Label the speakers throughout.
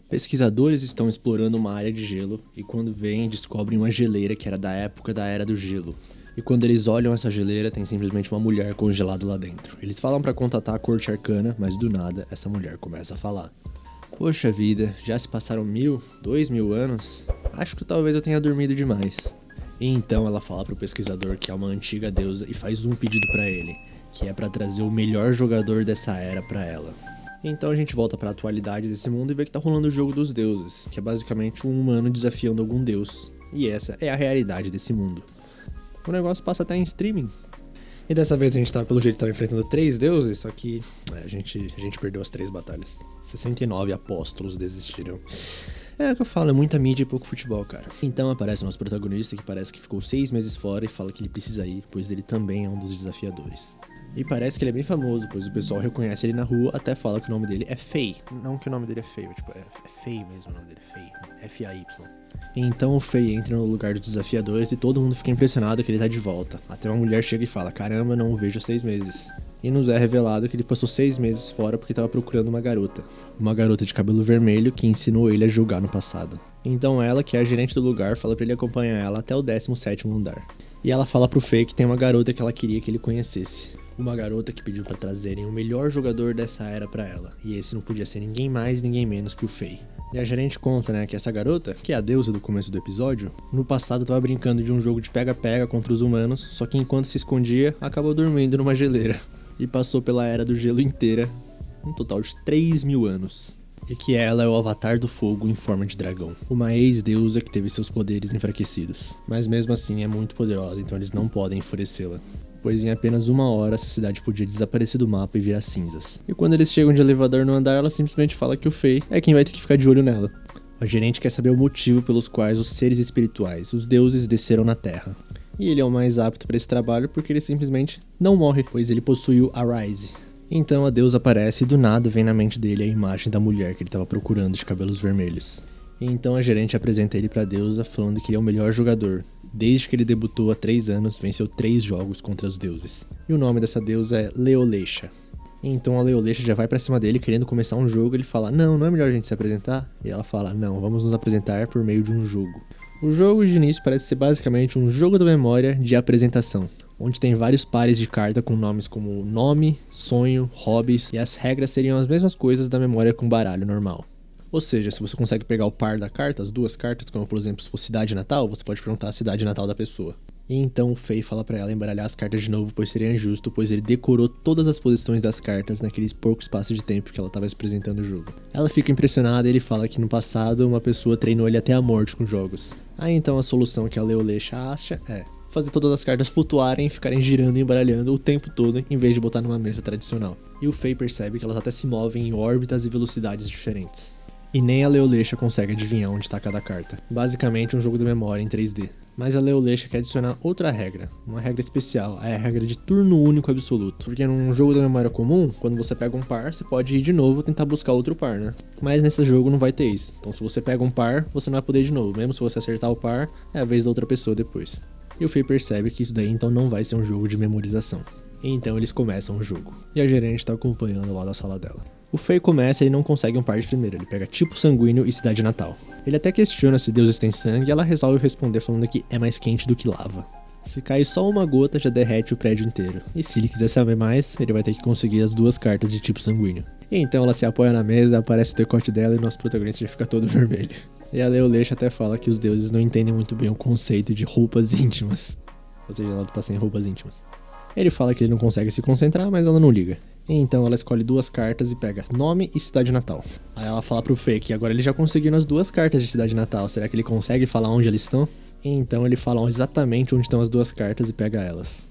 Speaker 1: Pesquisadores estão explorando uma área de gelo e quando vêm descobrem uma geleira que era da época da Era do Gelo. E quando eles olham essa geleira, tem simplesmente uma mulher congelada lá dentro. Eles falam pra contatar a corte arcana, mas do nada essa mulher começa a falar. Poxa vida, já se passaram 1000, 2000 anos? Acho que talvez eu tenha dormido demais. E então ela fala pro pesquisador que é uma antiga deusa e faz um pedido pra ele, que é pra trazer o melhor jogador dessa era pra ela. Então a gente volta pra atualidade desse mundo e vê que tá rolando o jogo dos deuses, que é basicamente um humano desafiando algum deus. E essa é a realidade desse mundo. O negócio passa até em streaming. E dessa vez a gente tá, pelo jeito, enfrentando 3 deuses, só que a gente perdeu as 3 batalhas. 69 apóstolos desistiram. É o que eu falo, é muita mídia e pouco futebol, cara. Então aparece o nosso protagonista, que parece que ficou 6 meses fora e fala que ele precisa ir, pois ele também é um dos desafiadores. E parece que ele é bem famoso, pois o pessoal reconhece ele na rua, até fala que o nome dele é Fei. Não que o nome dele é feio, tipo, é Fei mesmo o nome dele, Fei. F-A-Y. Então o Fei entra no lugar dos desafiadores e todo mundo fica impressionado que ele tá de volta. Até uma mulher chega e fala, caramba, não o vejo há 6 meses. E nos é revelado que ele passou 6 meses fora porque tava procurando uma garota. Uma garota de cabelo vermelho que ensinou ele a julgar no passado. Então ela, que é a gerente do lugar, fala pra ele acompanhar ela até o 17º andar. E ela fala pro Fei que tem uma garota que ela queria que ele conhecesse. Uma garota que pediu pra trazerem o melhor jogador dessa era pra ela. E esse não podia ser ninguém mais, ninguém menos que o Fei. E a gerente conta, que essa garota, que é a deusa do começo do episódio, no passado tava brincando de um jogo de pega-pega contra os humanos, só que enquanto se escondia, acabou dormindo numa geleira. E passou pela Era do Gelo inteira, um total de 3000 anos. E que ela é o avatar do fogo em forma de dragão. Uma ex-deusa que teve seus poderes enfraquecidos. Mas mesmo assim é muito poderosa, então eles não podem enfurecê-la. Pois em apenas 1 hora essa cidade podia desaparecer do mapa e virar cinzas. E quando eles chegam de elevador no andar, ela simplesmente fala que o Fei é quem vai ter que ficar de olho nela. A gerente quer saber o motivo pelos quais os seres espirituais, os deuses, desceram na Terra. E ele é o mais apto para esse trabalho porque ele simplesmente não morre, pois ele possui o Arise. Então a deusa aparece e do nada vem na mente dele a imagem da mulher que ele estava procurando de cabelos vermelhos. E então a gerente apresenta ele pra deusa falando que ele é o melhor jogador. Desde que ele debutou há 3 anos, venceu 3 jogos contra os deuses. E o nome dessa deusa é Leolesha. Então a Leolesha já vai pra cima dele querendo começar um jogo. Ele fala, não é melhor a gente se apresentar? E ela fala, não, vamos nos apresentar por meio de um jogo. O jogo de início parece ser basicamente um jogo da memória de apresentação, onde tem vários pares de carta com nomes como nome, sonho, hobbies, e as regras seriam as mesmas coisas da memória com baralho normal. Ou seja, se você consegue pegar o par da carta, as 2 cartas, como por exemplo se for cidade natal, você pode perguntar a cidade natal da pessoa. E então o Fei fala pra ela embaralhar as cartas de novo, pois seria injusto, pois ele decorou todas as posições das cartas naquele pouco espaço de tempo que ela estava apresentando o jogo. Ela fica impressionada e ele fala que no passado uma pessoa treinou ele até a morte com jogos. Aí então a solução que a Leolesha acha é fazer todas as cartas flutuarem e ficarem girando e embaralhando o tempo todo, em vez de botar numa mesa tradicional. E o Fei percebe que elas até se movem em órbitas e velocidades diferentes. E nem a Leolesha consegue adivinhar onde está cada carta. Basicamente um jogo de memória em 3D. Mas a Leolesha quer adicionar outra regra, uma regra especial, é a regra de turno único absoluto. Porque num jogo da memória comum, quando você pega um par, você pode ir de novo tentar buscar outro par, né? Mas nesse jogo não vai ter isso. Então se você pega um par, você não vai poder ir de novo. Mesmo se você acertar o par, é a vez da outra pessoa depois. E o Fei percebe que isso daí então não vai ser um jogo de memorização. E então eles começam o jogo. E a gerente tá acompanhando lá da sala dela. O Fei começa e ele não consegue um par de primeiro, ele pega tipo sanguíneo e cidade natal. Ele até questiona se deuses têm sangue e ela resolve responder falando que é mais quente do que lava. Se cair só uma gota já derrete o prédio inteiro. E se ele quiser saber mais, ele vai ter que conseguir as 2 cartas de tipo sanguíneo. E então ela se apoia na mesa, aparece o decote dela e nosso protagonista já fica todo vermelho. E a Leolesha até fala que os deuses não entendem muito bem o conceito de roupas íntimas. Ou seja, ela tá sem roupas íntimas. Ele fala que ele não consegue se concentrar, mas ela não liga. Então ela escolhe 2 cartas e pega nome e cidade natal. Aí ela fala pro Fei que agora ele já conseguiu as 2 cartas de cidade natal. Será que ele consegue falar onde eles estão? Então ele fala exatamente onde estão as 2 cartas e pega elas.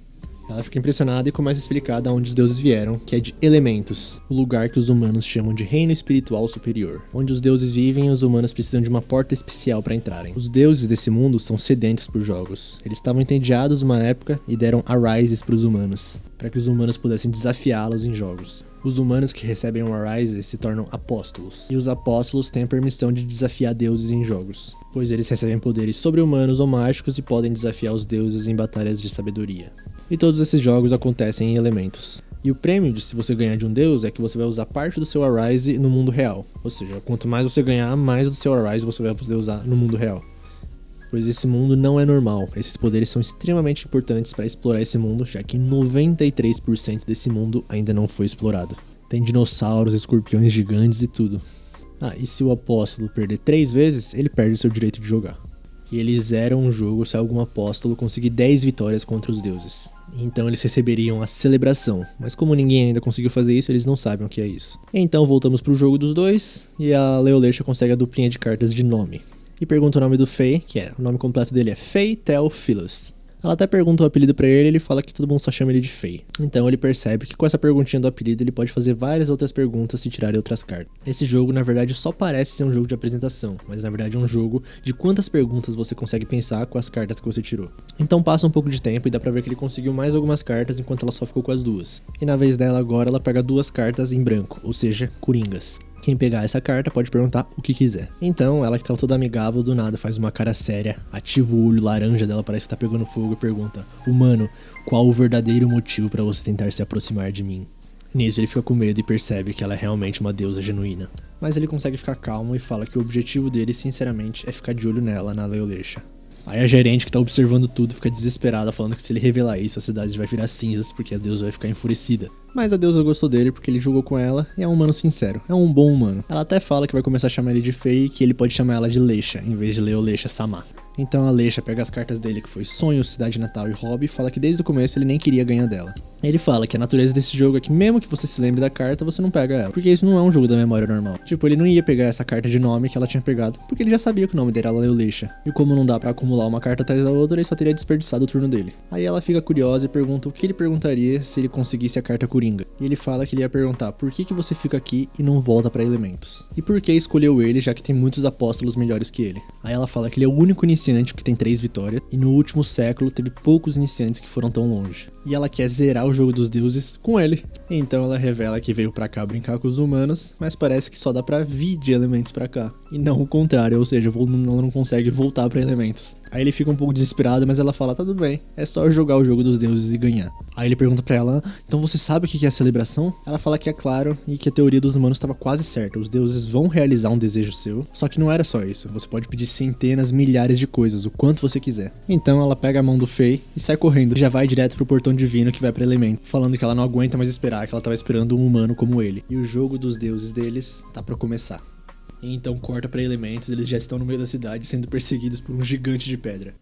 Speaker 1: Ela fica impressionada e começa a explicar de onde os deuses vieram, que é de Elementos, o lugar que os humanos chamam de Reino Espiritual Superior. Onde os deuses vivem e os humanos precisam de uma porta especial para entrarem. Os deuses desse mundo são sedentos por jogos. Eles estavam entediados uma época e deram Arises para os humanos, para que os humanos pudessem desafiá-los em jogos. Os humanos que recebem o Arise se tornam apóstolos, e os apóstolos têm a permissão de desafiar deuses em jogos, pois eles recebem poderes sobre-humanos ou mágicos e podem desafiar os deuses em batalhas de sabedoria. E todos esses jogos acontecem em elementos. E o prêmio de se você ganhar de um deus é que você vai usar parte do seu Arise no mundo real. Ou seja, quanto mais você ganhar, mais do seu Arise você vai poder usar no mundo real. Pois esse mundo não é normal. Esses poderes são extremamente importantes para explorar esse mundo, já que 93% desse mundo ainda não foi explorado. Tem dinossauros, escorpiões gigantes e tudo. E se o apóstolo perder 3 vezes, ele perde o seu direito de jogar. E eles zeram o jogo se algum apóstolo conseguir 10 vitórias contra os deuses. Então eles receberiam a celebração, mas como ninguém ainda conseguiu fazer isso, eles não sabem o que é isso. Então voltamos pro jogo dos dois, e a Leolesha consegue a duplinha de cartas de nome. E pergunta o nome do Fei, que o nome completo dele é Fei Tel Philos. Ela até pergunta o apelido pra ele e ele fala que todo mundo só chama ele de Fei. Então ele percebe que com essa perguntinha do apelido ele pode fazer várias outras perguntas se tirarem outras cartas. Esse jogo na verdade só parece ser um jogo de apresentação, mas na verdade é um jogo de quantas perguntas você consegue pensar com as cartas que você tirou. Então passa um pouco de tempo e dá pra ver que ele conseguiu mais algumas cartas enquanto ela só ficou com as 2. E na vez dela agora ela pega 2 cartas em branco, ou seja, coringas. Quem pegar essa carta pode perguntar o que quiser. Então, ela que tá toda amigável, do nada faz uma cara séria, ativa o olho laranja dela, parece que tá pegando fogo e pergunta: humano, qual o verdadeiro motivo pra você tentar se aproximar de mim? Nisso ele fica com medo e percebe que ela é realmente uma deusa genuína. Mas ele consegue ficar calmo e fala que o objetivo dele, sinceramente, é ficar de olho nela, na Leolesha. Aí a gerente que tá observando tudo fica desesperada, falando que se ele revelar isso, a cidade vai virar cinzas, porque a deusa vai ficar enfurecida. Mas a deusa gostou dele porque ele jogou com ela e é um humano sincero, é um bom humano. Ela até fala que vai começar a chamar ele de Fei e que ele pode chamar ela de Lesha, em vez de Leolesha Sama. Então a Lesha pega as cartas dele, que foi Sonho, Cidade Natal e Hobby, e fala que desde o começo ele nem queria ganhar dela. Ele fala que a natureza desse jogo é que mesmo que você se lembre da carta, você não pega ela, porque isso não é um jogo da memória normal. Tipo, ele não ia pegar essa carta de nome que ela tinha pegado, porque ele já sabia que o nome dele era Leolesha. E como não dá pra acumular uma carta atrás da outra, ele só teria desperdiçado o turno dele. Aí ela fica curiosa e pergunta o que ele perguntaria se ele conseguisse a carta Coringa. E ele fala que ele ia perguntar por que você fica aqui e não volta pra elementos. E por que escolheu ele, já que tem muitos apóstolos melhores que ele. Aí ela fala que ele é o único iniciante que tem 3 vitórias, e no último século teve poucos iniciantes que foram tão longe. E ela quer zerar o jogo dos deuses com ele. Então ela revela que veio pra cá brincar com os humanos, mas parece que só dá pra vir de elementos pra cá. E não o contrário, ou seja, ela não consegue voltar pra elementos. Aí ele fica um pouco desesperado, mas ela fala, tá tudo bem, é só jogar o jogo dos deuses e ganhar. Aí ele pergunta pra ela, então você sabe o que é a celebração? Ela fala que é claro e que a teoria dos humanos estava quase certa. Os deuses vão realizar um desejo seu, só que não era só isso. Você pode pedir centenas, milhares de coisas, o quanto você quiser. Então ela pega a mão do Fei e sai correndo. E já vai direto pro portão divino que vai pra elemento, falando que ela não aguenta mais esperar, que ela tava esperando um humano como ele. E o jogo dos deuses deles tá pra começar. E então corta pra elementos, eles já estão no meio da cidade sendo perseguidos por um gigante de pedra.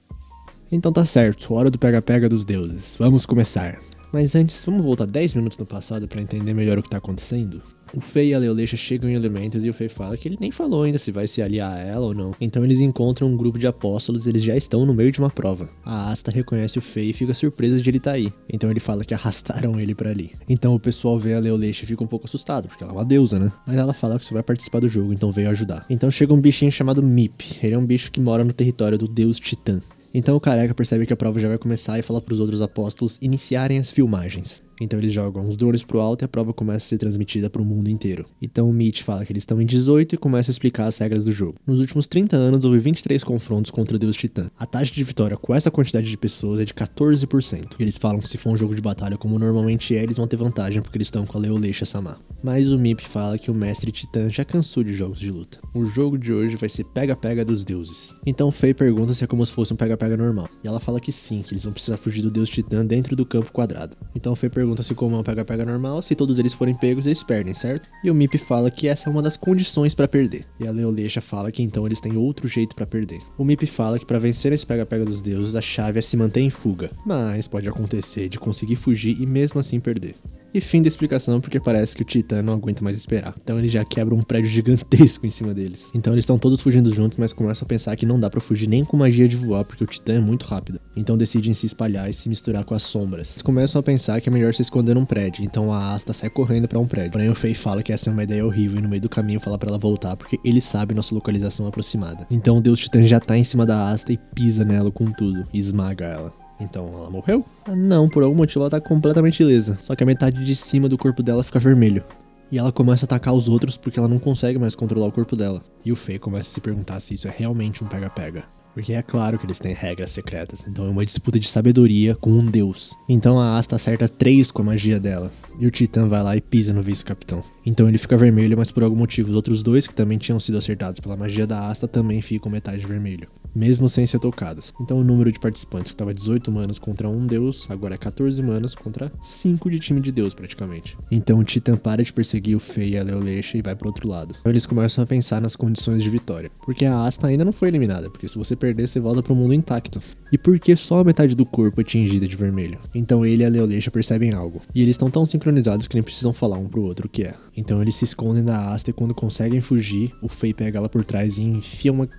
Speaker 1: Então tá certo, hora do pega-pega dos deuses. Vamos começar. Mas antes, vamos voltar 10 minutos no passado pra entender melhor o que tá acontecendo? O Fei e a Leolesha chegam em Elementos e o Fei fala que ele nem falou ainda se vai se aliar a ela ou não. Então eles encontram um grupo de apóstolos e eles já estão no meio de uma prova. A Asta reconhece o Fei e fica surpresa de ele estar aí. Então ele fala que arrastaram ele pra ali. Então o pessoal vê a Leolesha e fica um pouco assustado, porque ela é uma deusa, né? Mas ela fala que só vai participar do jogo, então veio ajudar. Então chega um bichinho chamado Mip. Ele é um bicho que mora no território do deus Titã. Então o careca percebe que a prova já vai começar e fala pros outros apóstolos iniciarem as filmagens. Então eles jogam os drones pro alto e a prova começa a ser transmitida pro mundo inteiro. Então o Mitch fala que eles estão em 18 e começa a explicar as regras do jogo. Nos últimos 30 anos houve 23 confrontos contra o Deus Titã. A taxa de vitória com essa quantidade de pessoas é de 14%. E eles falam que se for um jogo de batalha como normalmente é, eles vão ter vantagem porque eles estão com a Leolesha Sama. Mas o Mip fala que o mestre Titã já cansou de jogos de luta. O jogo de hoje vai ser pega-pega dos deuses. Então Fei pergunta se é como se fosse um pega-pega normal. E ela fala que sim, que eles vão precisar fugir do Deus Titã dentro do campo quadrado. Então Fei pergunta se como é um pega-pega normal, se todos eles forem pegos, eles perdem, certo? E o Mip fala que essa é uma das condições pra perder. E a Leolesha fala que então eles têm outro jeito pra perder. O Mip fala que pra vencer esse pega-pega dos deuses, a chave é se manter em fuga. Mas pode acontecer de conseguir fugir e mesmo assim perder. E fim da explicação, porque parece que o Titã não aguenta mais esperar. Então ele já quebra um prédio gigantesco em cima deles. Então eles estão todos fugindo juntos, mas começam a pensar que não dá pra fugir nem com magia de voar, porque o Titã é muito rápido. Então decidem se espalhar e se misturar com as sombras. Eles começam a pensar que é melhor se esconder num prédio, então a Asta sai correndo pra um prédio. Porém o Fei fala que essa é uma ideia horrível e no meio do caminho fala pra ela voltar, porque ele sabe nossa localização aproximada. Então o Deus Titã já tá em cima da Asta e pisa nela com tudo, e esmaga ela. Então ela morreu? Não, por algum motivo ela tá completamente ilesa. Só que a metade de cima do corpo dela fica vermelho. E ela começa a atacar os outros porque ela não consegue mais controlar o corpo dela. E o Fei começa a se perguntar se isso é realmente um pega-pega. Porque é claro que eles têm regras secretas, então é uma disputa de sabedoria com um deus. Então a Asta acerta 3 com a magia dela, e o Titã vai lá e pisa no vice-capitão. Então ele fica vermelho, mas por algum motivo os outros 2 que também tinham sido acertados pela magia da Asta também ficam metade vermelho, mesmo sem ser tocadas. Então o número de participantes que estava 18 humanos contra um deus, agora é 14 humanos contra 5 de time de deus praticamente. Então o Titã para de perseguir o Fei e a Leolecha e vai pro outro lado. Então eles começam a pensar nas condições de vitória, porque a Asta ainda não foi eliminada, porque se você perder, você volta pro mundo intacto. E por que só a metade do corpo é tingida de vermelho? Então ele e a Leolecha percebem algo. E eles estão tão sincronizados que nem precisam falar um pro outro o que é. Então eles se escondem da Asta e quando conseguem fugir, o Fei pega ela por trás e enfia uma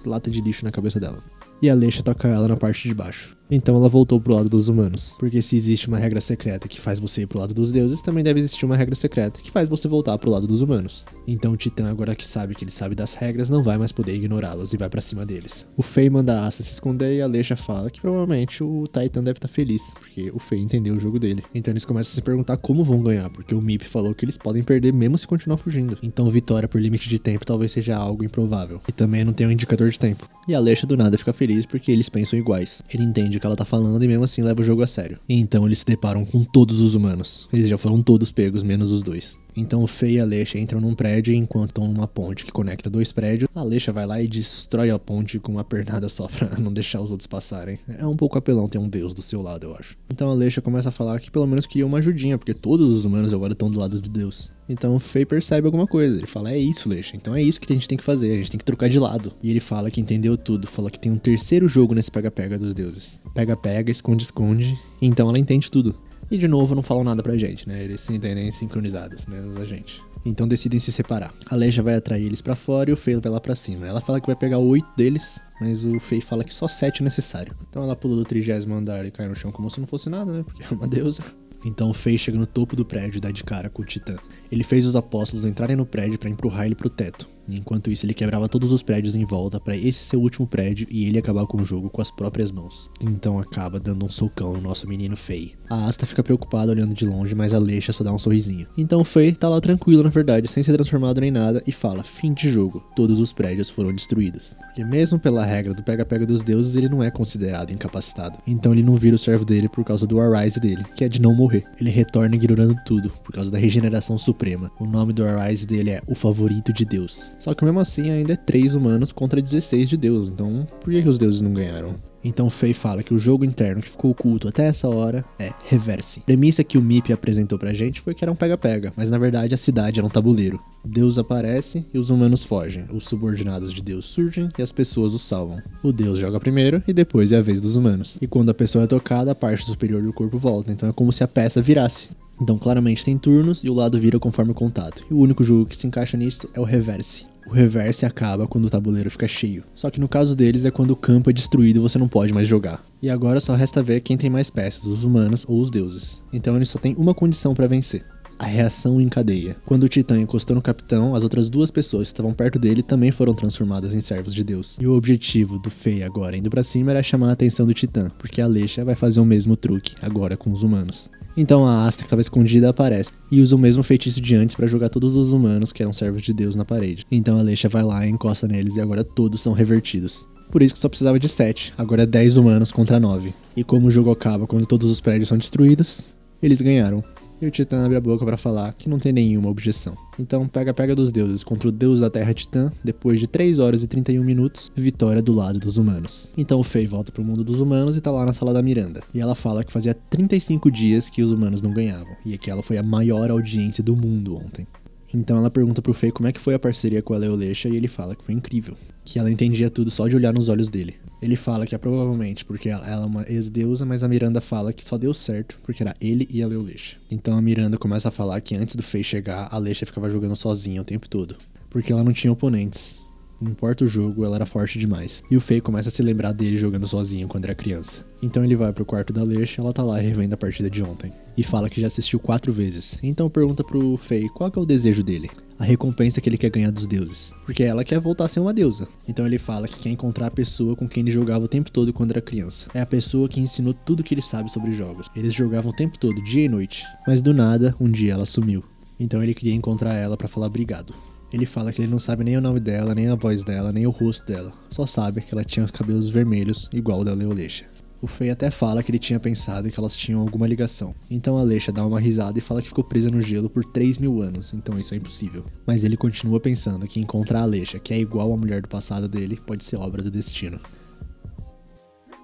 Speaker 1: lata de lixo na cabeça dela. E a Leisha toca ela na parte de baixo. Então ela voltou pro lado dos humanos. Porque se existe uma regra secreta que faz você ir pro lado dos deuses, também deve existir uma regra secreta que faz você voltar pro lado dos humanos. Então o Titã, agora que sabe que ele sabe das regras, não vai mais poder ignorá-las e vai pra cima deles. O Fei manda a Asta se esconder e a Leisha fala que provavelmente o Titan deve estar feliz, porque o Fei entendeu o jogo dele. Então eles começam a se perguntar como vão ganhar, porque o Mip falou que eles podem perder mesmo se continuar fugindo. Então vitória por limite de tempo talvez seja algo improvável. E também não tem um indicador de tempo. E a Leisha do nada fica feliz porque eles pensam iguais. Ele entende o que ela tá falando e mesmo assim leva o jogo a sério. E então eles se deparam com todos os humanos. Eles já foram todos pegos, menos os 2. Então o Fei e a Leisha entram num prédio enquanto estão numa ponte que conecta 2 prédios. A Leisha vai lá e destrói a ponte com uma pernada só pra não deixar os outros passarem. É um pouco apelão ter um deus do seu lado, eu acho. Então a Leisha começa a falar que pelo menos queria uma ajudinha, porque todos os humanos agora estão do lado de Deus. Então o Fei percebe alguma coisa. Ele fala, é isso, Leisha. Então é isso que a gente tem que fazer, a gente tem que trocar de lado. E ele fala que entendeu tudo, fala que tem um terceiro jogo nesse pega-pega dos deuses. Pega-pega, esconde-esconde. Então ela entende tudo. E de novo não falam nada pra gente, né? Eles se entendem sincronizados, menos a gente. Então decidem se separar. A Leisha vai atrair eles pra fora e o Fei vai lá pra cima. Ela fala que vai pegar 8 deles, mas o Fei fala que só 7 é necessário. Então ela pula do 30º andar e cai no chão como se não fosse nada, né? Porque é uma deusa. Então o Fei chega no topo do prédio e dá de cara com o Titã. Ele fez os apóstolos entrarem no prédio pra empurrar ele pro teto. E enquanto isso ele quebrava todos os prédios em volta pra esse ser o último prédio e ele acabar com o jogo com as próprias mãos. Então acaba dando um socão no nosso menino Fei. A Asta fica preocupada olhando de longe, mas a Leisha só dá um sorrisinho. Então o Fei tá lá tranquilo na verdade, sem ser transformado nem nada e fala, fim de jogo, todos os prédios foram destruídos. Porque mesmo pela regra do pega-pega dos deuses, ele não é considerado incapacitado. Então ele não vira o servo dele por causa do Arise dele, que é de não morrer. Ele retorna ignorando tudo, por causa da regeneração suprema. O nome do Arise dele é o favorito de Deus. Só que mesmo assim ainda é 3 humanos contra 16 de Deus, então por que os deuses não ganharam? Então Fei fala que o jogo interno que ficou oculto até essa hora é Reverse. A premissa que o Mip apresentou pra gente foi que era um pega-pega, mas na verdade a cidade era um tabuleiro. Deus aparece e os humanos fogem, os subordinados de Deus surgem e as pessoas os salvam. O Deus joga primeiro e depois é a vez dos humanos. E quando a pessoa é tocada, a parte superior do corpo volta, então é como se a peça virasse. Então claramente tem turnos e o lado vira conforme o contato. E o único jogo que se encaixa nisso é o Reverse. O Reverse acaba quando o tabuleiro fica cheio. Só que no caso deles é quando o campo é destruído e você não pode mais jogar. E agora só resta ver quem tem mais peças, os humanos ou os deuses. Então ele só tem uma condição pra vencer. A reação em cadeia. Quando o Titã encostou no capitão, as outras 2 pessoas que estavam perto dele também foram transformadas em servos de Deus. E o objetivo do Fei agora indo pra cima era chamar a atenção do Titã, porque a Leisha vai fazer o mesmo truque, agora com os humanos. Então a Asta, que estava escondida, aparece e usa o mesmo feitiço de antes pra jogar todos os humanos que eram servos de Deus na parede. Então a Leisha vai lá e encosta neles e agora todos são revertidos. Por isso que só precisava de 7, agora é 10 humanos contra 9. E como o jogo acaba quando todos os prédios são destruídos, eles ganharam. E o Titã abre a boca pra falar que não tem nenhuma objeção. Então pega-pega dos deuses contra o deus da terra Titã, depois de 3 horas e 31 minutos, vitória do lado dos humanos. Então o Fei volta pro mundo dos humanos e tá lá na sala da Miranda. E ela fala que fazia 35 dias que os humanos não ganhavam, e que ela foi a maior audiência do mundo ontem. Então ela pergunta pro Fei como é que foi a parceria com a Leolecha e ele fala que foi incrível, que ela entendia tudo só de olhar nos olhos dele. Ele fala que é provavelmente porque ela é uma ex-deusa, mas a Miranda fala que só deu certo porque era ele e a Leolecha. Então a Miranda começa a falar que antes do Fei chegar, a Leisha ficava jogando sozinha o tempo todo, porque ela não tinha oponentes. Não importa o jogo, ela era forte demais. E o Fei começa a se lembrar dele jogando sozinho quando era criança. Então ele vai pro quarto da Leisha, ela tá lá revendo a partida de ontem. E fala que já assistiu 4 vezes. Então pergunta pro Fei qual que é o desejo dele. A recompensa que ele quer ganhar dos deuses. Porque ela quer voltar a ser uma deusa. Então ele fala que quer encontrar a pessoa com quem ele jogava o tempo todo quando era criança. É a pessoa que ensinou tudo que ele sabe sobre jogos. Eles jogavam o tempo todo, dia e noite. Mas do nada, um dia ela sumiu. Então ele queria encontrar ela pra falar obrigado. Ele fala que ele não sabe nem o nome dela, nem a voz dela, nem o rosto dela. Só sabe que ela tinha os cabelos vermelhos, igual o da Leolecha. O Fei até fala que ele tinha pensado que elas tinham alguma ligação. Então a Lecha dá uma risada e fala que ficou presa no gelo por 3.000 anos, então isso é impossível. Mas ele continua pensando que encontrar a Lecha, que é igual à mulher do passado dele, pode ser obra do destino.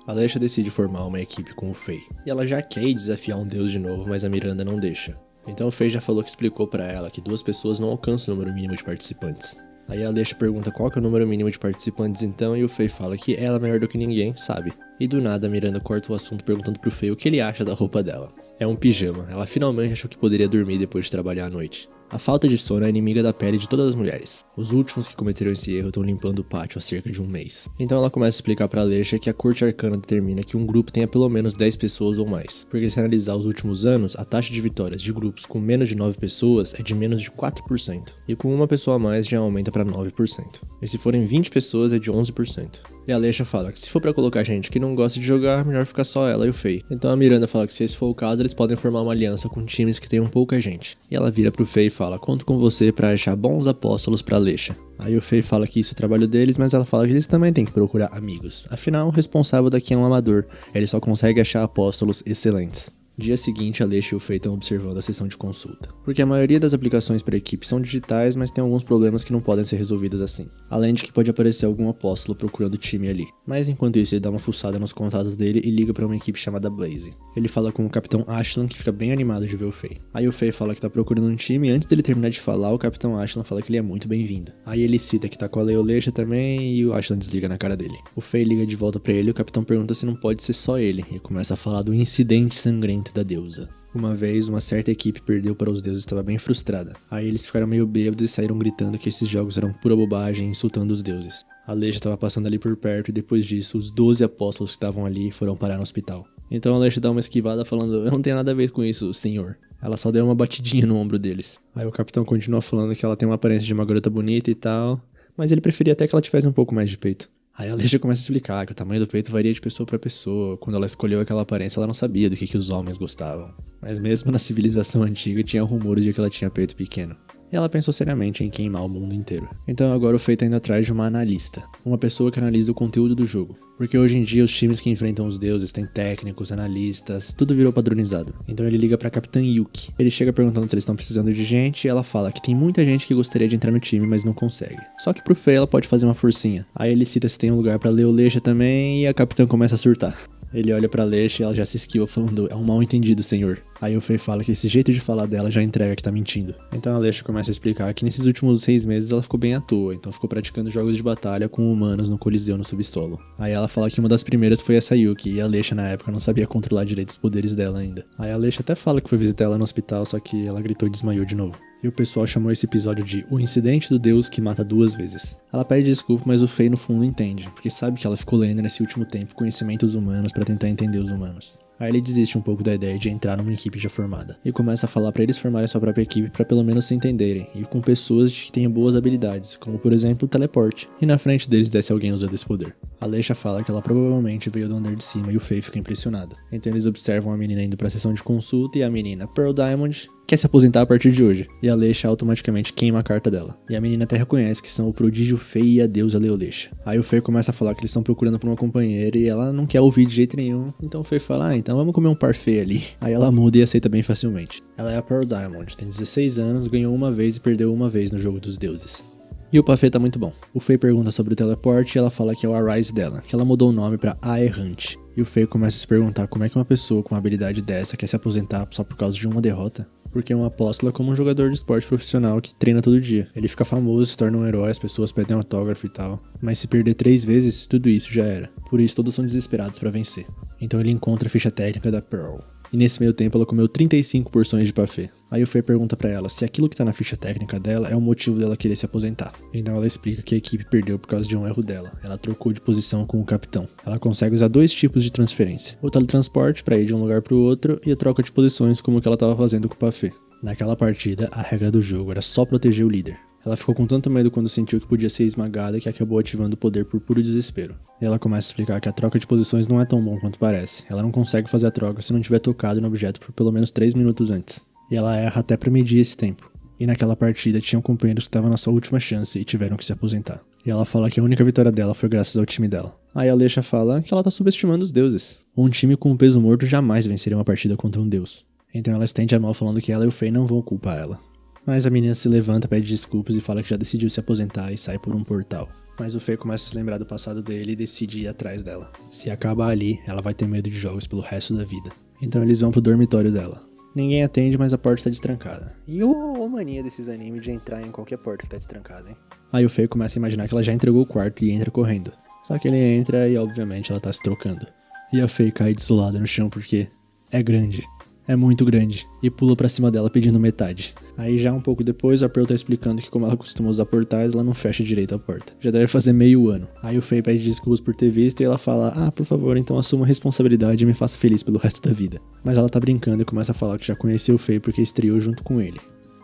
Speaker 1: A Lecha decide formar uma equipe com o Fei. E ela já quer desafiar um deus de novo, mas a Miranda não deixa. Então o Fei já falou que explicou pra ela que 2 pessoas não alcançam o número mínimo de participantes. Aí a Lecha pergunta qual que é o número mínimo de participantes então, e o Fei fala que ela, melhor do que ninguém, sabe. E do nada a Miranda corta o assunto perguntando pro Fei o que ele acha da roupa dela. É um pijama, ela finalmente achou que poderia dormir depois de trabalhar à noite. A falta de sono é inimiga da pele de todas as mulheres. Os últimos que cometeram esse erro estão limpando o pátio há cerca de um mês. Então ela começa a explicar pra Lecha que a corte arcana determina que um grupo tenha pelo menos 10 pessoas ou mais. Porque se analisar os últimos anos, a taxa de vitórias de grupos com menos de 9 pessoas é de menos de 4%. E com uma pessoa a mais já aumenta pra 9%. E se forem 20 pessoas é de 11%. E a Lecha fala que se for pra colocar gente que não gosta de jogar, melhor ficar só ela e o Fei. Então a Miranda fala que se esse for o caso, eles podem formar uma aliança com times que tenham pouca gente. E ela vira pro Fei e fala, conto com você pra achar bons apóstolos pra Lecha. Aí o Fei fala que isso é trabalho deles, mas ela fala que eles também têm que procurar amigos. Afinal, o responsável daqui é um amador, ele só consegue achar apóstolos excelentes. Dia seguinte, a Lecha e o Fei estão observando a sessão de consulta. Porque a maioria das aplicações para a equipe são digitais, mas tem alguns problemas que não podem ser resolvidos assim. Além de que pode aparecer algum apóstolo procurando o time ali. Mas enquanto isso, ele dá uma fuçada nos contatos dele e liga para uma equipe chamada Blaze. Ele fala com o Capitão Ashland, que fica bem animado de ver o Fei. Aí o Fei fala que tá procurando um time e antes dele terminar de falar, o Capitão Ashland fala que ele é muito bem-vindo. Aí ele cita que tá com a Leolecha também e o Ashland desliga na cara dele. O Fei liga de volta para ele e o Capitão pergunta se não pode ser só ele e começa a falar do incidente sangrento da deusa. Uma vez, uma certa equipe perdeu para os deuses e estava bem frustrada. Aí eles ficaram meio bêbados e saíram gritando que esses jogos eram pura bobagem, insultando os deuses. A Lecha estava passando ali por perto e depois disso, os 12 apóstolos que estavam ali foram parar no hospital. Então a Lecha dá uma esquivada falando, eu não tenho nada a ver com isso, senhor. Ela só deu uma batidinha no ombro deles. Aí o capitão continua falando que ela tem uma aparência de uma garota bonita e tal, mas ele preferia até que ela tivesse um pouco mais de peito. Aí a Lecha começa a explicar que o tamanho do peito varia de pessoa pra pessoa. Quando ela escolheu aquela aparência, ela não sabia do que os homens gostavam. Mas mesmo na civilização antiga, tinha rumores de que ela tinha peito pequeno. E ela pensou seriamente em queimar o mundo inteiro. Então agora o Fei tá indo atrás de uma analista. Uma pessoa que analisa o conteúdo do jogo. Porque hoje em dia os times que enfrentam os deuses têm técnicos, analistas, tudo virou padronizado. Então ele liga pra Capitã Yuki. Ele chega perguntando se eles estão precisando de gente e ela fala que tem muita gente que gostaria de entrar no time, mas não consegue. Só que pro Fei ela pode fazer uma forcinha. Aí ele cita se tem um lugar pra Leolecha também e a Capitã começa a surtar. Ele olha pra Lecha e ela já se esquiva falando, é um mal entendido, senhor. Aí o Fei fala que esse jeito de falar dela já entrega que tá mentindo. Então a Lecha começa a explicar que nesses últimos 6 meses ela ficou bem à toa, então ficou praticando jogos de batalha com humanos no Coliseu no subsolo. Aí ela fala que uma das primeiras foi essa Yuki, e a Lecha na época não sabia controlar direito os poderes dela ainda. Aí a Lecha até fala que foi visitar ela no hospital, só que ela gritou e desmaiou de novo. E o pessoal chamou esse episódio de O Incidente do Deus que Mata 2 vezes. Ela pede desculpa, mas o Fei no fundo entende, porque sabe que ela ficou lendo nesse último tempo conhecimentos humanos pra tentar entender os humanos. Aí ele desiste um pouco da ideia de entrar numa equipe já formada. E começa a falar pra eles formarem sua própria equipe pra pelo menos se entenderem. E com pessoas que tenham boas habilidades, como por exemplo o teleporte. E na frente deles desce alguém usando esse poder. A Lecha fala que ela provavelmente veio do andar de cima e o Fei fica impressionado. Então eles observam a menina indo pra sessão de consulta e a menina, Pearl Diamond, quer se aposentar a partir de hoje. E a Lecha automaticamente queima a carta dela. E a menina até reconhece que são o prodígio Fei e a deusa Leolecha. Aí o Fei começa a falar que eles estão procurando por uma companheira e ela não quer ouvir de jeito nenhum. Então o Fei fala, então vamos comer um parfait ali. Aí ela muda e aceita bem facilmente. Ela é a Pearl Diamond, tem 16 anos, ganhou uma vez e perdeu uma vez no jogo dos deuses. E o parfait tá muito bom. O Fei pergunta sobre o teleporte e ela fala que é o Arise dela, que ela mudou o nome pra A Errante. E o Fei começa a se perguntar como é que uma pessoa com uma habilidade dessa quer se aposentar só por causa de uma derrota. Porque uma apóstola é como um jogador de esporte profissional que treina todo dia. Ele fica famoso, se torna um herói, as pessoas pedem autógrafo e tal. Mas se perder 3 vezes, tudo isso já era. Por isso todos são desesperados pra vencer. Então ele encontra a ficha técnica da Pearl. E nesse meio tempo ela comeu 35 porções de parfait. Aí o Fei pergunta pra ela se aquilo que tá na ficha técnica dela é o motivo dela querer se aposentar. Então ela explica que a equipe perdeu por causa de um erro dela. Ela trocou de posição com o capitão. Ela consegue usar 2 tipos de transferência. O teletransporte pra ir de um lugar pro outro e a troca de posições como que ela tava fazendo com o parfait. Naquela partida, a regra do jogo era só proteger o líder. Ela ficou com tanto medo quando sentiu que podia ser esmagada que acabou ativando o poder por puro desespero. E ela começa a explicar que a troca de posições não é tão bom quanto parece. Ela não consegue fazer a troca se não tiver tocado no objeto por pelo menos 3 minutos antes. E ela erra até pra medir esse tempo. E naquela partida tinham companheiros que estavam na sua última chance e tiveram que se aposentar. E ela fala que a única vitória dela foi graças ao time dela. Aí a Alexa fala que ela tá subestimando os deuses. Um time com um peso morto jamais venceria uma partida contra um deus. Então ela estende a mão falando que ela e o Faye não vão culpar ela. Mas a menina se levanta, pede desculpas e fala que já decidiu se aposentar e sai por um portal. Mas o Faye começa a se lembrar do passado dele e decide ir atrás dela. Se acabar ali, ela vai ter medo de jogos pelo resto da vida. Então eles vão pro dormitório dela. Ninguém atende, mas a porta tá destrancada. E ô mania desses animes de entrar em qualquer porta que tá destrancada, hein? Aí o Faye começa a imaginar que ela já entregou o quarto e entra correndo. Só que ele entra e obviamente ela tá se trocando. E a Faye cai desolada no chão porque é grande. É muito grande. E pula pra cima dela pedindo metade. Aí já um pouco depois a Pearl tá explicando que como ela costuma usar portais, ela não fecha direito a porta. Já deve fazer meio ano. Aí o Faye pede desculpas por ter visto e ela fala: por favor, então assuma a responsabilidade e me faça feliz pelo resto da vida. Mas ela tá brincando e começa a falar que já conheceu o Faye porque estreou junto com ele.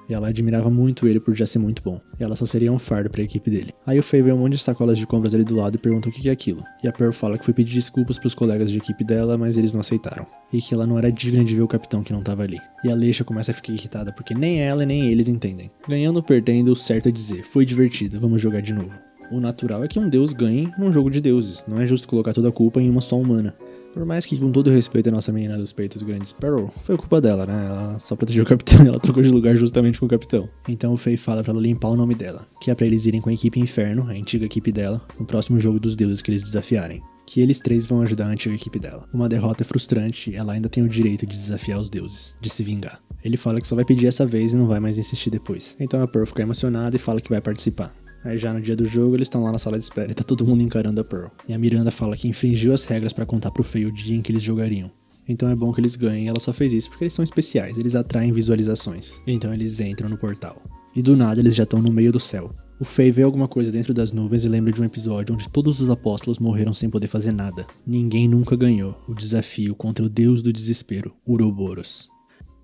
Speaker 1: E ela admirava muito ele por já ser muito bom. E ela só seria um fardo pra equipe dele. Aí o Faye vê um monte de sacolas de compras ali do lado e pergunta o que é aquilo. E a Pearl fala que foi pedir desculpas pros colegas de equipe dela, mas eles não aceitaram. E que ela não era digna de ver o capitão que não tava ali. E a Alexa começa a ficar irritada porque nem ela e nem eles entendem. Ganhando ou perdendo, o certo é dizer: foi divertido, vamos jogar de novo. O natural é que um deus ganhe num jogo de deuses. Não é justo colocar toda a culpa em uma só humana. Por mais que, com todo respeito, a nossa menina dos peitos grandes Pearl, foi culpa dela, né? Ela só protegeu o capitão e ela trocou de lugar justamente com o capitão. Então o Faye fala pra ela limpar o nome dela, que é pra eles irem com a equipe Inferno, a antiga equipe dela, no próximo jogo dos deuses que eles desafiarem. Que eles três vão ajudar a antiga equipe dela. Uma derrota é frustrante, ela ainda tem o direito de desafiar os deuses, de se vingar. Ele fala que só vai pedir essa vez e não vai mais insistir depois. Então a Pearl fica emocionada e fala que vai participar. Aí já no dia do jogo eles estão lá na sala de espera e tá todo mundo encarando a Pearl. E a Miranda fala que infringiu as regras pra contar pro Faye o dia em que eles jogariam. Então é bom que eles ganhem, ela só fez isso porque eles são especiais, eles atraem visualizações. Então eles entram no portal. E do nada eles já estão no meio do céu. O Faye vê alguma coisa dentro das nuvens e lembra de um episódio onde todos os apóstolos morreram sem poder fazer nada. Ninguém nunca ganhou o desafio contra o deus do desespero, Uroboros.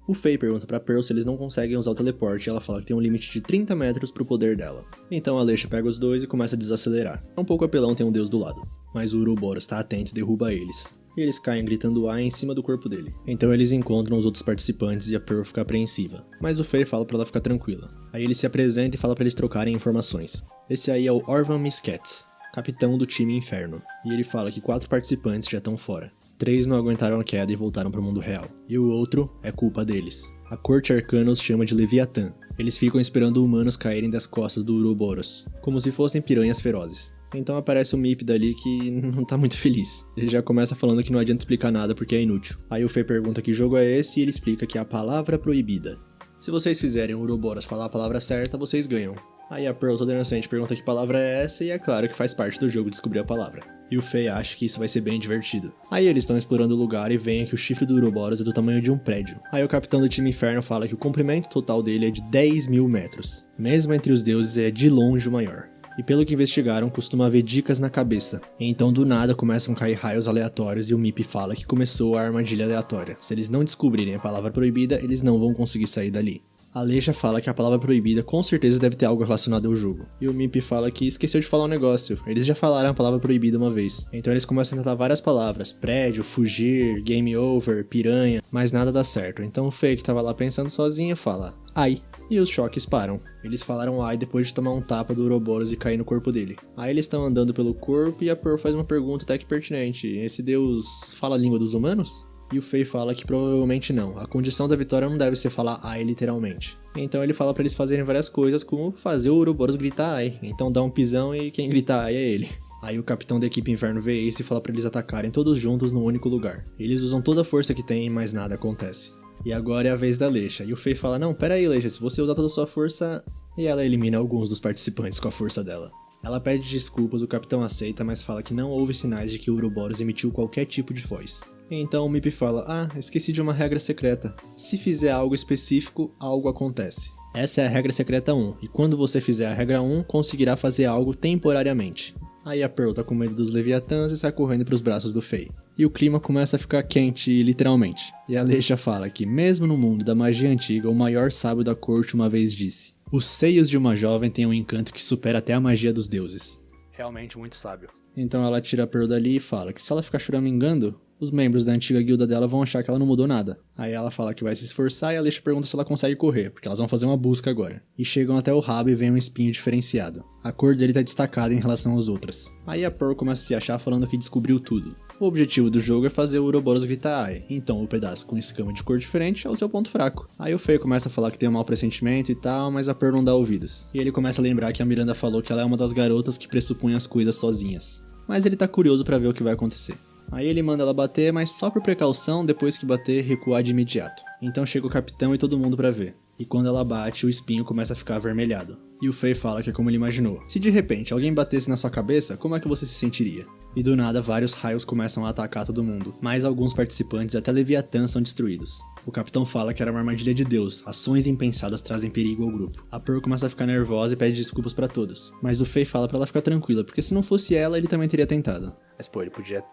Speaker 1: O Faye pergunta pra Pearl se eles não conseguem usar o teleporte e ela fala que tem um limite de 30 metros pro poder dela. Então a Alexa pega os dois e começa a desacelerar. É um pouco apelão ter um deus do lado, mas o Uroboros tá atento e derruba eles. E eles caem gritando em cima do corpo dele. Então eles encontram os outros participantes e a Pearl fica apreensiva. Mas o Faye fala pra ela ficar tranquila. Aí ele se apresenta e fala pra eles trocarem informações. Esse aí é o Orvan Miskets, capitão do time Inferno. E ele fala que 4 participantes já estão fora. 3 não aguentaram a queda e voltaram para o mundo real. E o outro é culpa deles. A corte arcana os chama de Leviatã. Eles ficam esperando humanos caírem das costas do Uroboros, como se fossem piranhas ferozes. Então aparece o Mip dali que não tá muito feliz. Ele já começa falando que não adianta explicar nada porque é inútil. Aí o Faye pergunta que jogo é esse e ele explica que é a palavra proibida. Se vocês fizerem o Uroboros falar a palavra certa, vocês ganham. Aí a Pearl, toda inocente, pergunta que palavra é essa e é claro que faz parte do jogo descobrir a palavra. E o Faye acha que isso vai ser bem divertido. Aí eles estão explorando o lugar e veem que o chifre do Uroboros é do tamanho de um prédio. Aí o capitão do time Inferno fala que o comprimento total dele é de 10 mil metros. Mesmo entre os deuses é de longe o maior. E pelo que investigaram, costuma haver dicas na cabeça. Então do nada começam a cair raios aleatórios e o Mip fala que começou a armadilha aleatória. Se eles não descobrirem a palavra proibida, eles não vão conseguir sair dali. A Alexa fala que a palavra proibida com certeza deve ter algo relacionado ao jogo. E o Mip fala que esqueceu de falar um negócio. Eles já falaram a palavra proibida uma vez. Então eles começam a tentar várias palavras. Prédio, fugir, game over, piranha. Mas nada dá certo. Então o Faye, que tava lá pensando sozinho, fala: ai. E os choques param. Eles falaram ai depois de tomar um tapa do Uroboros e cair no corpo dele. Aí eles estão andando pelo corpo e a Pearl faz uma pergunta até que pertinente. Esse deus fala a língua dos humanos? E o Faye fala que provavelmente não. A condição da vitória não deve ser falar ai literalmente. Então ele fala pra eles fazerem várias coisas, como fazer o Uroboros gritar ai. Então dá um pisão e quem grita ai é ele. Aí o capitão da equipe Inferno vê isso e fala pra eles atacarem todos juntos num único lugar. Eles usam toda a força que tem, mas nada acontece. E agora é a vez da Alexa. E o Faye fala: não, pera aí, Alexa, se você usar toda a sua força... E ela elimina alguns dos participantes com a força dela. Ela pede desculpas, o capitão aceita, mas fala que não houve sinais de que o Uroboros emitiu qualquer tipo de voz. Então o Mip fala: esqueci de uma regra secreta. Se fizer algo específico, algo acontece. Essa é a regra secreta 1, e quando você fizer a regra 1, conseguirá fazer algo temporariamente. Aí a Pearl tá com medo dos Leviatãs e sai correndo pros braços do Faye. E o clima começa a ficar quente, literalmente. E a Alexa fala que mesmo no mundo da magia antiga, o maior sábio da corte uma vez disse: os seios de uma jovem têm um encanto que supera até a magia dos deuses. Realmente muito sábio. Então ela tira a Pearl dali e fala que se ela ficar choramingando,
Speaker 2: Os membros da antiga guilda dela vão achar que ela não mudou nada. Aí ela fala que vai se esforçar e a Aleixa pergunta se ela consegue correr, porque elas vão fazer uma busca agora. E chegam até o rabo e vem um espinho diferenciado. A cor dele tá destacada em relação às outras. Aí a Pearl começa a se achar falando que descobriu tudo. O objetivo do jogo é fazer o Ouroboros gritar ai, então o pedaço com escama de cor diferente é o seu ponto fraco. Aí o Faye começa a falar que tem um mau pressentimento e tal, mas a Pearl não dá ouvidos. E ele começa a lembrar que a Miranda falou que ela é uma das garotas que pressupõe as coisas sozinhas. Mas ele tá curioso pra ver o que vai acontecer. Aí ele manda ela bater, mas só por precaução, depois que bater, recuar de imediato. Então chega o capitão e todo mundo pra ver. E quando ela bate, o espinho começa a ficar avermelhado. E o Faye fala que é como ele imaginou. Se de repente alguém batesse na sua cabeça, como é que você se sentiria? E do nada, vários raios começam a atacar todo mundo. Mas alguns participantes, até Leviatã, são destruídos. O capitão fala que era uma armadilha de Deus, ações impensadas trazem perigo ao grupo. A Pearl começa a ficar nervosa e pede desculpas pra todos. Mas o Faye fala pra ela ficar tranquila, porque se não fosse ela, ele também teria tentado.
Speaker 3: Mas pô, ele podia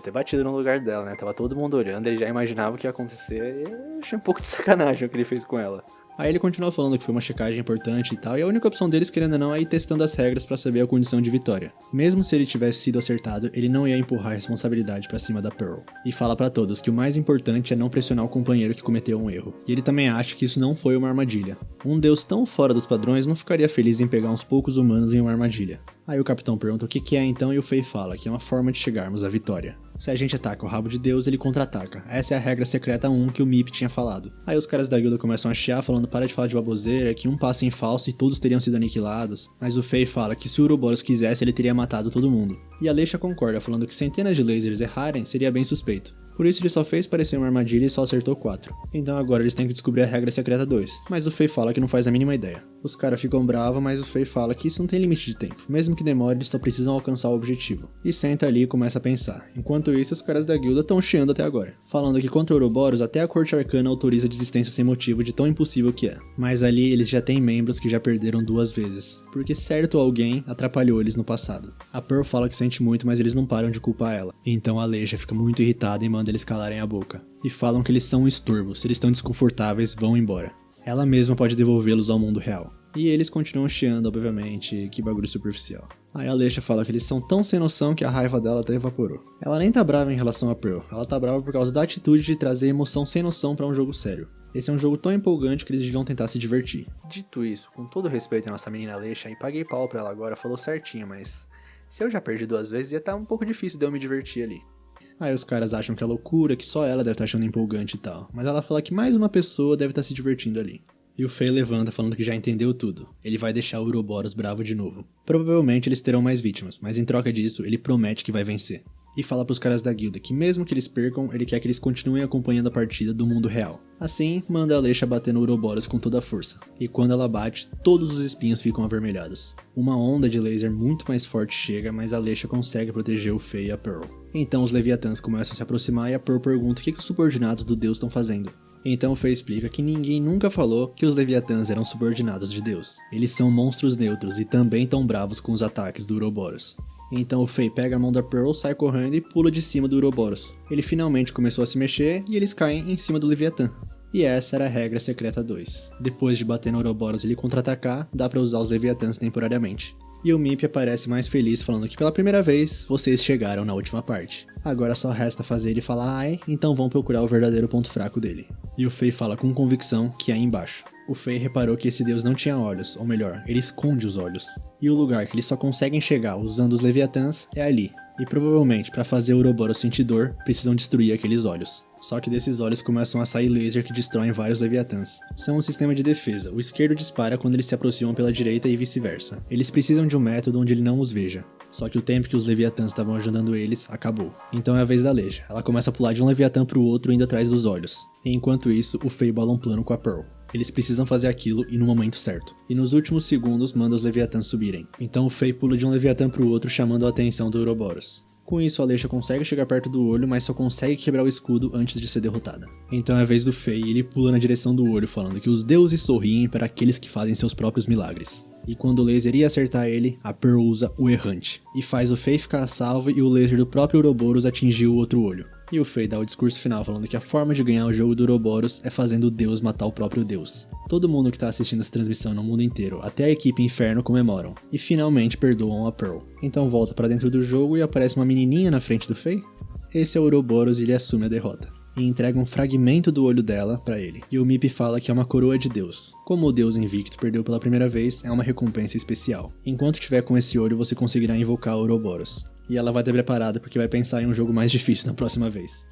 Speaker 3: ter batido no lugar dela, né? Tava todo mundo olhando, ele já imaginava o que ia acontecer e eu achei um pouco de sacanagem o que ele fez com ela.
Speaker 2: Aí ele continua falando que foi uma checagem importante e tal, e a única opção deles, querendo ou não, é ir testando as regras pra saber a condição de vitória. Mesmo se ele tivesse sido acertado, ele não ia empurrar a responsabilidade pra cima da Pearl. E fala pra todos que o mais importante é não pressionar o companheiro que cometeu um erro. E ele também acha que isso não foi uma armadilha. Um deus tão fora dos padrões não ficaria feliz em pegar uns poucos humanos em uma armadilha. Aí o capitão pergunta o que é então e o Faye fala que é uma forma de chegarmos à vitória. Se a gente ataca o rabo de Deus, ele contra-ataca. Essa é a regra secreta 1 que o Mip tinha falado. Aí os caras da guilda começam a chiar, falando para de falar de baboseira, que um passo em falso e todos teriam sido aniquilados. Mas o Faye fala que se o Ouroboros quisesse, ele teria matado todo mundo. E a Aleixa concorda, falando que centenas de lasers errarem seria bem suspeito. Por isso ele só fez parecer uma armadilha e só acertou 4. Então agora eles têm que descobrir a regra secreta 2. Mas o Faye fala que não faz a mínima ideia. Os caras ficam bravos, mas o Faye fala que isso não tem limite de tempo. Mesmo que demore, eles só precisam alcançar o objetivo. E senta ali e começa a pensar. Enquanto isso, os caras da guilda estão chiando até agora. Falando que contra o Ouroboros, até a corte arcana autoriza a desistência sem motivo de tão impossível que é. Mas ali eles já têm membros que já perderam 2 vezes. Porque certo alguém atrapalhou eles no passado. A Pearl fala que sente muito, mas eles não param de culpar ela. Então a Aleixa fica muito irritada e manda eles calarem a boca. E falam que eles são um estorvo, se eles estão desconfortáveis, vão embora. Ela mesma pode devolvê-los ao mundo real. E eles continuam chiando, obviamente, que bagulho superficial. Aí a Aleixa fala que eles são tão sem noção que a raiva dela até evaporou. Ela nem tá brava em relação a Pearl, ela tá brava por causa da atitude de trazer emoção sem noção pra um jogo sério. Esse é um jogo tão empolgante que eles deviam tentar se divertir.
Speaker 3: Dito isso, com todo respeito à nossa menina Aleixa, e paguei pau pra ela agora, falou certinho, mas se eu já perdi 2 vezes, ia tá um pouco difícil de eu me divertir ali.
Speaker 2: Aí os caras acham que é loucura, que só ela deve estar achando empolgante e tal. Mas ela fala que mais uma pessoa deve estar se divertindo ali. E o Faye levanta falando que já entendeu tudo. Ele vai deixar o Ouroboros bravo de novo. Provavelmente eles terão mais vítimas, mas em troca disso, ele promete que vai vencer. E fala pros caras da guilda que mesmo que eles percam, ele quer que eles continuem acompanhando a partida do mundo real. Assim, manda a Aleixa bater no Ouroboros com toda a força. E quando ela bate, todos os espinhos ficam avermelhados. Uma onda de laser muito mais forte chega, mas a Aleixa consegue proteger o Faye e a Pearl. Então os Leviatãs começam a se aproximar e a Pearl pergunta o que os subordinados do Deus estão fazendo. Então o Faye explica que ninguém nunca falou que os Leviatãs eram subordinados de Deus. Eles são monstros neutros e também tão bravos com os ataques do Ouroboros. Então o Faye pega a mão da Pearl, sai correndo e pula de cima do Ouroboros. Ele finalmente começou a se mexer e eles caem em cima do Leviatã. E essa era a regra secreta 2. Depois de bater no Ouroboros e ele contra-atacar, dá pra usar os Leviatãs temporariamente. E o Mip aparece mais feliz falando que pela primeira vez, vocês chegaram na última parte. Agora só resta fazer ele falar ai, então vão procurar o verdadeiro ponto fraco dele. E o Faye fala com convicção que é aí embaixo. O Faye reparou que esse deus não tinha olhos, ou melhor, ele esconde os olhos. E o lugar que eles só conseguem chegar usando os Leviatãs é ali. E provavelmente, para fazer o Ouroboros sentir dor, precisam destruir aqueles olhos. Só que desses olhos começam a sair laser que destroem vários Leviatãs. São um sistema de defesa, o esquerdo dispara quando eles se aproximam pela direita e vice-versa. Eles precisam de um método onde ele não os veja. Só que o tempo que os Leviatãs estavam ajudando eles, acabou. Então é a vez da Aleixa. Ela começa a pular de um Leviatã pro outro indo atrás dos olhos. E enquanto isso, o Faye bola um plano com a Pearl. Eles precisam fazer aquilo e no momento certo. E nos últimos segundos manda os Leviatãs subirem. Então o Faye pula de um Leviatã pro outro chamando a atenção do Ouroboros. Com isso, a Aleixa consegue chegar perto do olho, mas só consegue quebrar o escudo antes de ser derrotada. Então é a vez do Faye e ele pula na direção do olho, falando que os deuses sorriem para aqueles que fazem seus próprios milagres. E quando o laser ia acertar ele, a Pearl usa o Errante. E faz o Faye ficar a salvo e o laser do próprio Ouroboros atingir o outro olho. E o Faye dá o discurso final falando que a forma de ganhar o jogo do Ouroboros é fazendo o Deus matar o próprio Deus. Todo mundo que tá assistindo essa transmissão no mundo inteiro, até a equipe Inferno, comemoram. E finalmente perdoam a Pearl. Então volta pra dentro do jogo e aparece uma menininha na frente do Faye. Esse é o Ouroboros e ele assume a derrota. E entrega um fragmento do olho dela pra ele. E o Mip fala que é uma coroa de Deus. Como o Deus Invicto perdeu pela primeira vez, é uma recompensa especial. Enquanto tiver com esse olho, você conseguirá invocar Ouroboros. E ela vai ter preparado porque vai pensar em um jogo mais difícil na próxima vez.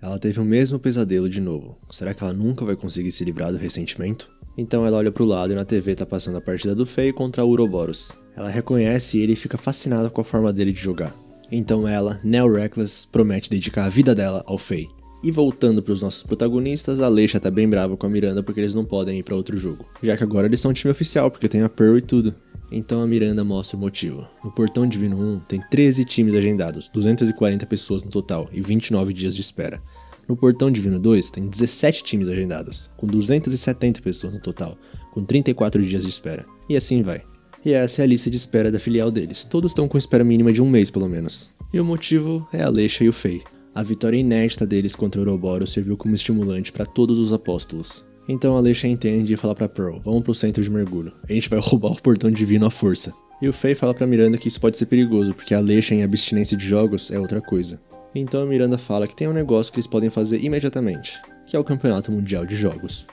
Speaker 1: Ela teve o mesmo pesadelo de novo. Será que ela nunca vai conseguir se livrar do ressentimento? Então ela olha pro lado e na TV tá passando a partida do Fei contra o Ouroboros. Ela reconhece ele e fica fascinada com a forma dele de jogar. Então ela, Nell Reckless, promete dedicar a vida dela ao Fei. E voltando pros nossos protagonistas, a Alycia tá bem brava com a Miranda porque eles não podem ir pra outro jogo. Já que agora eles são um time oficial, porque tem a Pearl e tudo. Então a Miranda mostra o motivo. No Portão Divino 1 tem 13 times agendados, 240 pessoas no total e 29 dias de espera. No Portão Divino 2 tem 17 times agendados, com 270 pessoas no total, com 34 dias de espera. E assim vai. E essa é a lista de espera da filial deles. Todos estão com espera mínima de um mês pelo menos. E o motivo é a Alycia e o Fei. A vitória inédita deles contra o Ouroboros serviu como estimulante para todos os apóstolos. Então a Alycia entende e fala pra Pearl, vamos pro centro de mergulho, a gente vai roubar o portão divino à força. E o Fei fala pra Miranda que isso pode ser perigoso, porque a Alycia em abstinência de jogos é outra coisa. Então a Miranda fala que tem um negócio que eles podem fazer imediatamente, que é o Campeonato Mundial de Jogos.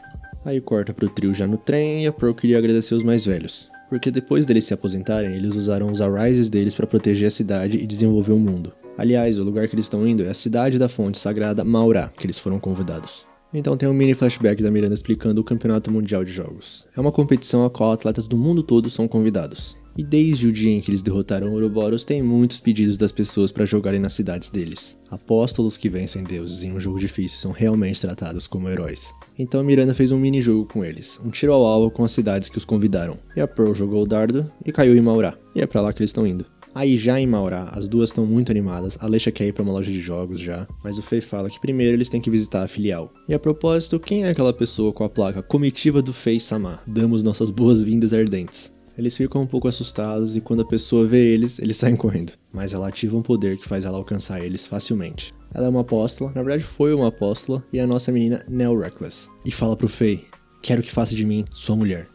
Speaker 1: Aí corta pro trio já no trem e a Pearl queria agradecer os mais velhos, porque depois deles se aposentarem, eles usaram os Arises deles pra proteger a cidade e desenvolver o mundo. Aliás, o lugar que eles estão indo é a cidade da fonte sagrada Maurá, que eles foram convidados. Então tem um mini flashback da Miranda explicando o Campeonato Mundial de Jogos. É uma competição a qual atletas do mundo todo são convidados. E desde o dia em que eles derrotaram o Ouroboros, tem muitos pedidos das pessoas para jogarem nas cidades deles. Apóstolos que vencem deuses em um jogo difícil são realmente tratados como heróis. Então a Miranda fez um mini jogo com eles, um tiro ao alvo com as cidades que os convidaram. E a Pearl jogou o dardo e caiu em Maurá. E é pra lá que eles estão indo. Aí já em Maurá, as duas estão muito animadas, a Alycia quer ir pra uma loja de jogos já, mas o Fei fala que primeiro eles têm que visitar a filial. E a propósito, quem é aquela pessoa com a placa Comitiva do Fei Sama? Damos nossas boas-vindas ardentes. Eles ficam um pouco assustados e quando a pessoa vê eles saem correndo. Mas ela ativa um poder que faz ela alcançar eles facilmente. Ela é uma apóstola, na verdade foi uma apóstola, e é a nossa menina Nell Reckless. E fala pro Fei, quero que faça de mim sua mulher.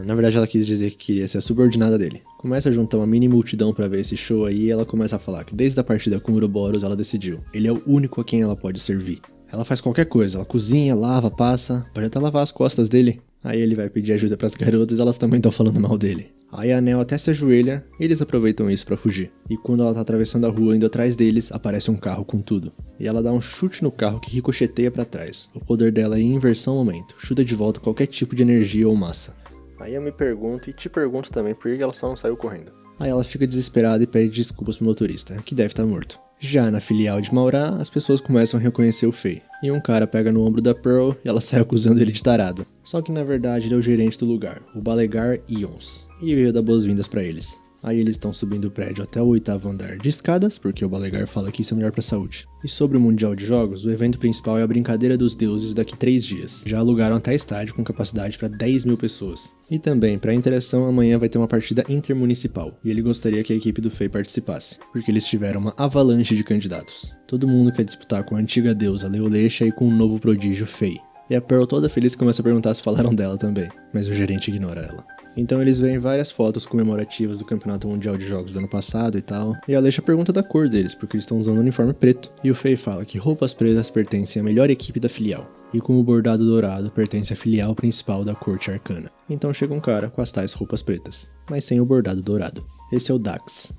Speaker 1: Na verdade ela quis dizer que queria ser a subordinada dele. Começa a juntar uma mini multidão pra ver esse show aí e ela começa a falar que desde a partida com o Ouroboros ela decidiu. Ele é o único a quem ela pode servir. Ela faz qualquer coisa, ela cozinha, lava, passa, pode até lavar as costas dele. Aí ele vai pedir ajuda pras garotas e elas também estão falando mal dele. Aí a Nell até se ajoelha e eles aproveitam isso pra fugir. E quando ela tá atravessando a rua indo atrás deles, aparece um carro com tudo. E ela dá um chute no carro que ricocheteia pra trás. O poder dela é em inversão momento, chuta de volta qualquer tipo de energia ou massa. Aí eu me pergunto e te pergunto também por que ela só não saiu correndo. Aí ela fica desesperada e pede desculpas pro motorista, que deve estar morto. Já na filial de Maurá, as pessoas começam a reconhecer o Fei. E um cara pega no ombro da Pearl e ela sai acusando ele de tarado. Só que na verdade ele é o gerente do lugar, o Balegar Ions. E veio dar boas-vindas pra eles. Aí eles estão subindo o prédio até o 8º andar de escadas, porque o Balegar fala que isso é melhor pra saúde. E sobre o Mundial de Jogos, o evento principal é a Brincadeira dos Deuses daqui 3 dias. Já alugaram até estádio com capacidade para 10 mil pessoas. E também, pra interação, amanhã vai ter uma partida intermunicipal. E ele gostaria que a equipe do Fei participasse, porque eles tiveram uma avalanche de candidatos. Todo mundo quer disputar com a antiga deusa Leolecha e com o novo prodígio Fei. E a Pearl toda feliz começa a perguntar se falaram dela também, mas o gerente ignora ela. Então eles veem várias fotos comemorativas do Campeonato Mundial de Jogos do ano passado e tal, e a Alycia pergunta da cor deles, porque eles estão usando um uniforme preto. E o Fei fala que roupas pretas pertencem à melhor equipe da filial, e como o bordado dourado pertence à filial principal da corte arcana. Então chega um cara com as tais roupas pretas, mas sem o bordado dourado. Esse é o Dax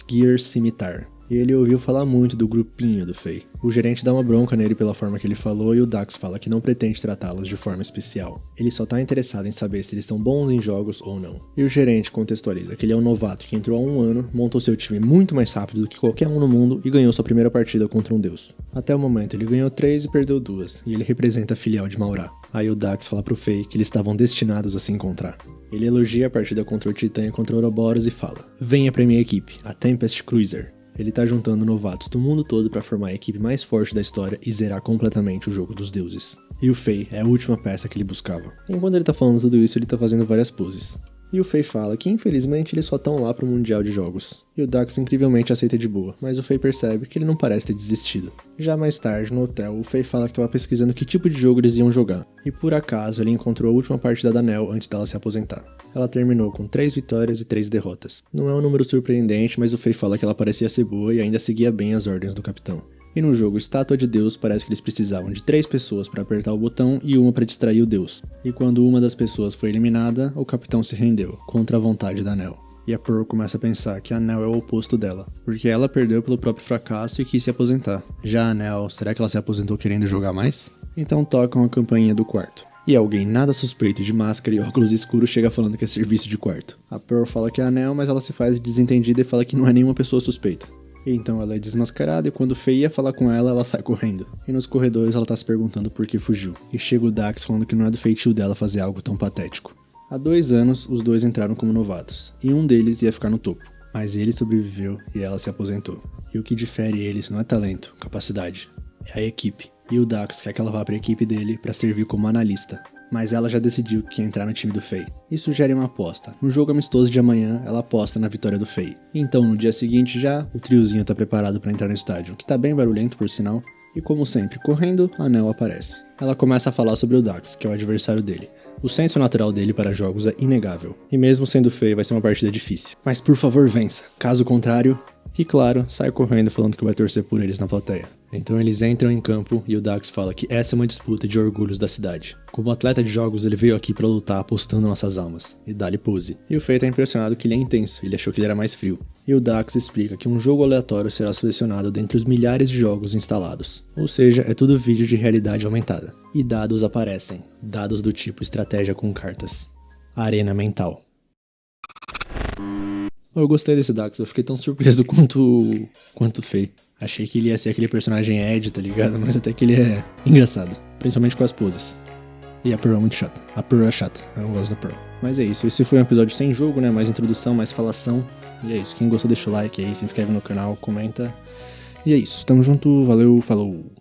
Speaker 1: Gear Scimitar. E ele ouviu falar muito do grupinho do Fei. O gerente dá uma bronca nele pela forma que ele falou e o Dax fala que não pretende tratá-los de forma especial. Ele só tá interessado em saber se eles são bons em jogos ou não. E o gerente contextualiza que ele é um novato que entrou há 1 ano, montou seu time muito mais rápido do que qualquer um no mundo e ganhou sua primeira partida contra um deus. Até o momento ele ganhou 3 e perdeu 2, e ele representa a filial de Maurá. Aí o Dax fala pro Fei que eles estavam destinados a se encontrar. Ele elogia a partida contra o Titã e contra o Ouroboros e fala: venha pra minha equipe, a Tempest Cruiser. Ele tá juntando novatos do mundo todo pra formar a equipe mais forte da história e zerar completamente o jogo dos deuses. E o Fei é a última peça que ele buscava. Enquanto ele tá falando tudo isso, ele tá fazendo várias poses. E o Fei fala que infelizmente eles só estão lá pro Mundial de Jogos. E o Dax incrivelmente aceita de boa, mas o Fei percebe que ele não parece ter desistido. Já mais tarde, no hotel, o Fei fala que estava pesquisando que tipo de jogo eles iam jogar. E por acaso ele encontrou a última partida da Nel antes dela se aposentar. Ela terminou com 3 vitórias e 3 derrotas. Não é um número surpreendente, mas o Fei fala que ela parecia ser boa e ainda seguia bem as ordens do capitão. E no jogo Estátua de Deus, parece que eles precisavam de 3 pessoas para apertar o botão e uma para distrair o Deus. E quando uma das pessoas foi eliminada, o capitão se rendeu, contra a vontade da Nel. E a Pearl começa a pensar que a Nel é o oposto dela, porque ela perdeu pelo próprio fracasso e quis se aposentar. Já a Nel, será que ela se aposentou querendo jogar mais? Então tocam a campainha do quarto. E alguém nada suspeito de máscara e óculos escuros chega falando que é serviço de quarto. A Pearl fala que é a Nel, mas ela se faz desentendida e fala que não é nenhuma pessoa suspeita. Então ela é desmascarada e quando o Fei ia falar com ela, ela sai correndo. E nos corredores ela tá se perguntando por que fugiu. E chega o Dax falando que não é do feitio dela fazer algo tão patético. Há 2 anos, os dois entraram como novatos. E um deles ia ficar no topo. Mas ele sobreviveu e ela se aposentou. E o que difere eles não é talento, capacidade. É a equipe. E o Dax quer que ela vá pra equipe dele pra servir como analista. Mas ela já decidiu que ia entrar no time do Fei. E sugere uma aposta. No jogo amistoso de amanhã, ela aposta na vitória do Fei. Então, no dia seguinte já, o triozinho tá preparado pra entrar no estádio, que tá bem barulhento por sinal. E como sempre, correndo, a Nel aparece. Ela começa a falar sobre o Dax, que é o adversário dele. O senso natural dele para jogos é inegável. E mesmo sendo feio, vai ser uma partida difícil. Mas por favor, vença. Caso contrário... E claro, sai correndo falando que vai torcer por eles na plateia. Então eles entram em campo e o Dax fala que essa é uma disputa de orgulhos da cidade. Como atleta de jogos, ele veio aqui pra lutar apostando nossas almas. E dá-lhe pose. E o Fei tá impressionado que ele é intenso, ele achou que ele era mais frio. E o Dax explica que um jogo aleatório será selecionado dentre os milhares de jogos instalados. Ou seja, é tudo vídeo de realidade aumentada. E dados aparecem. Dados do tipo estratégia com cartas. Arena mental. Eu gostei desse Dax, eu fiquei tão surpreso quanto Fei. Achei que ele ia ser aquele personagem Ed, tá ligado? Mas até que ele é engraçado, principalmente com as poses. E a Pearl é muito chata. A Pearl é chata, eu não gosto da Pearl. Mas é isso, esse foi um episódio sem jogo, né? Mais introdução, mais falação. E é isso, quem gostou deixa o like aí, se inscreve no canal, comenta. E é isso, tamo junto, valeu, falou!